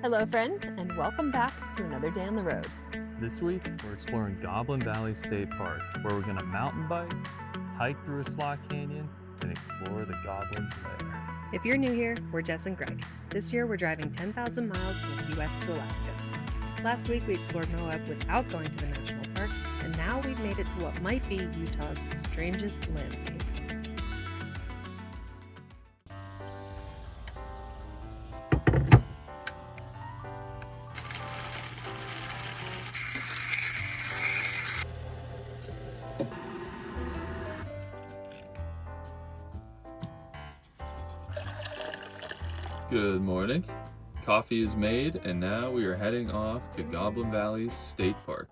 Hello friends, and welcome back to another day on the road. This week, we're exploring Goblin Valley State Park, where we're gonna mountain bike, hike through a slot canyon, and explore the Goblin's lair. If you're new here, we're Jess and Greg. This year, we're driving 10,000 miles from Key West to Alaska. Last week, we explored Moab without going to the national parks, and now we've made it to what might be Utah's strangest landscape. Good morning. Coffee is made, and now we are heading off to Goblin Valley State Park.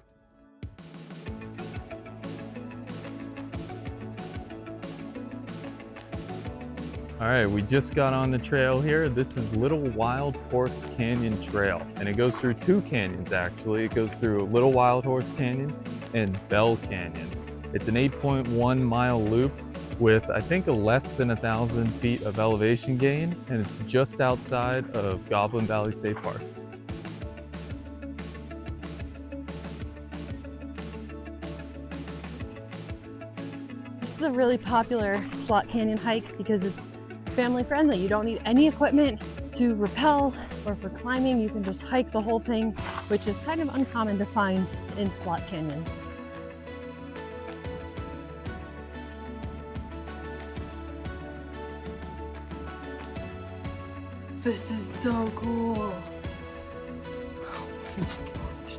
All right, we just got on the trail here. This is Little Wild Horse Canyon Trail, and it goes through two canyons actually. It goes through Little Wild Horse Canyon and Bell Canyon. It's an 8.1 mile loop with I think less than 1,000 feet of elevation gain, and it's just outside of Goblin Valley State Park. This is a really popular slot canyon hike because it's family friendly. You don't need any equipment to rappel or for climbing. You can just hike the whole thing, which is kind of uncommon to find in slot canyons. This is so cool. Oh my gosh.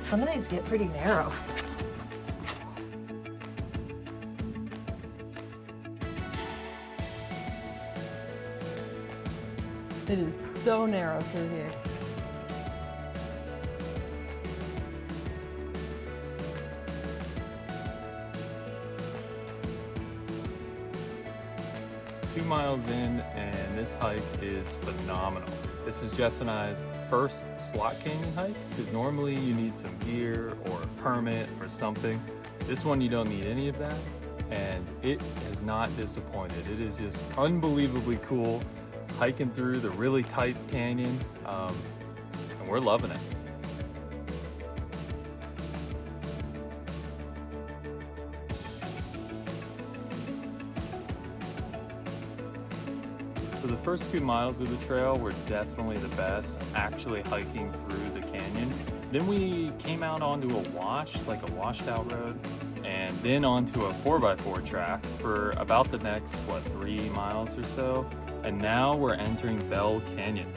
Some of these get pretty narrow. It is so narrow through here. 2 miles in, and this hike is phenomenal. This is Jess and I's first slot canyon hike, because normally you need some gear or a permit or something. This one you don't need any of that, and it has not disappointed. It is just unbelievably cool hiking through the really tight canyon, and we're loving it. So the first 2 miles of the trail were definitely the best, actually hiking through the canyon. Then we came out onto a wash, like a washed out road, and then onto a 4x4 track for about the next, 3 miles or so. And now we're entering Bell Canyon.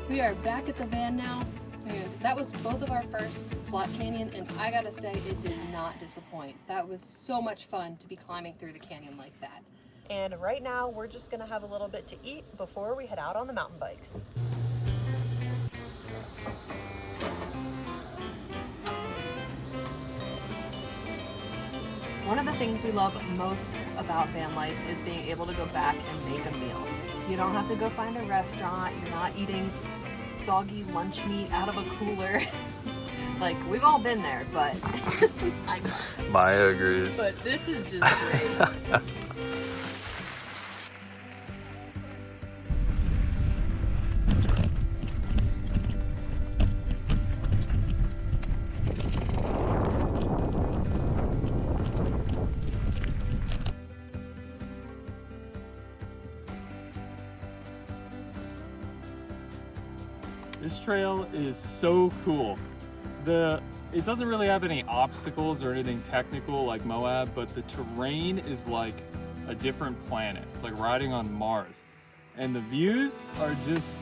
We are back at the van now, and that was both of our first slot canyon, and I gotta say it did not disappoint. That was so much fun to be climbing through the canyon like that. And right now we're just gonna have a little bit to eat before we head out on the mountain bikes. One of the things we love most about van life is being able to go back and make a meal. You don't have to go find a restaurant, you're not eating soggy lunch meat out of a cooler. Like, we've all been there, but Maya agrees. But this is just great. This trail is so cool. It doesn't really have any obstacles or anything technical like Moab, but the terrain is like a different planet. It's like riding on Mars. And the views are just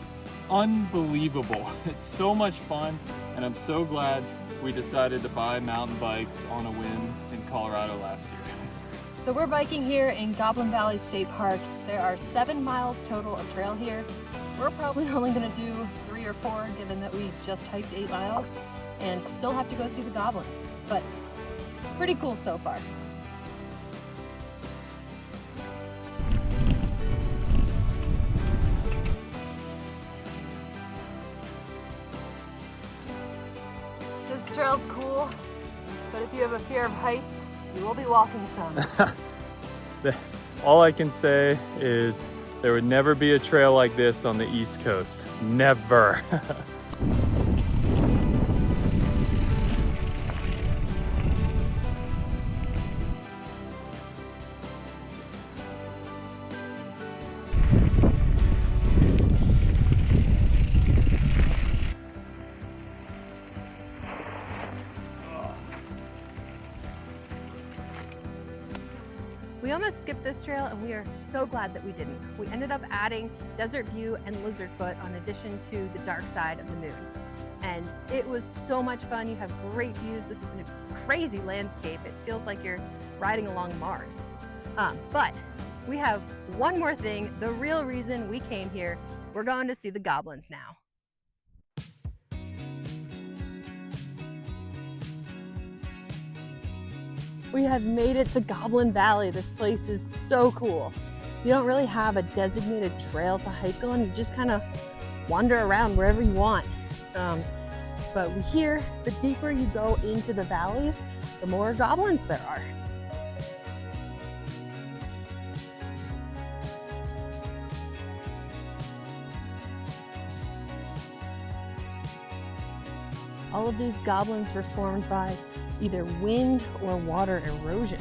unbelievable. It's so much fun, and I'm so glad we decided to buy mountain bikes on a whim in Colorado last year. So we're biking here in Goblin Valley State Park. There are 7 miles total of trail here. We're probably only gonna do 3 or 4 given that we just hiked 8 miles and still have to go see the goblins. But pretty cool so far. trail's cool, but if you have a fear of heights, you will be walking some. All I can say is there would never be a trail like this on the East Coast. Never. We almost skipped this trail and we are so glad that we didn't. We ended up adding Desert View and Lizard Foot in addition to the dark side of the moon. And it was so much fun. You have great views. This is a crazy landscape. It feels like you're riding along Mars. But we have one more thing, the real reason we came here. We're going to see the goblins now. We have made it to Goblin Valley. This place is so cool. You don't really have a designated trail to hike on. You just kind of wander around wherever you want. But we hear the deeper you go into the valleys, the more goblins there are. All of these goblins were formed by either wind or water erosion.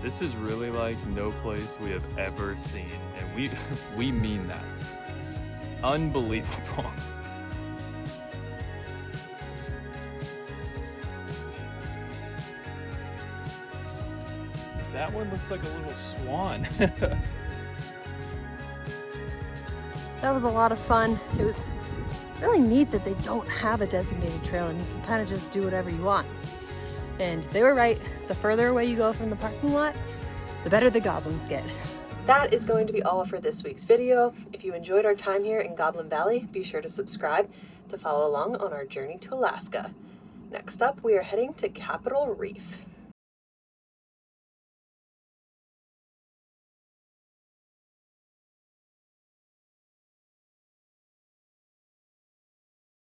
This is really like no place we have ever seen, and we mean that. Unbelievable. That one looks like a little swan. That was a lot of fun. It was really neat that they don't have a designated trail and you can kind of just do whatever you want. And they were right, the further away you go from the parking lot, the better the goblins get. That is going to be all for this week's video. If you enjoyed our time here in Goblin Valley, be sure to subscribe to follow along on our journey to Alaska. Next up, we are heading to Capitol Reef.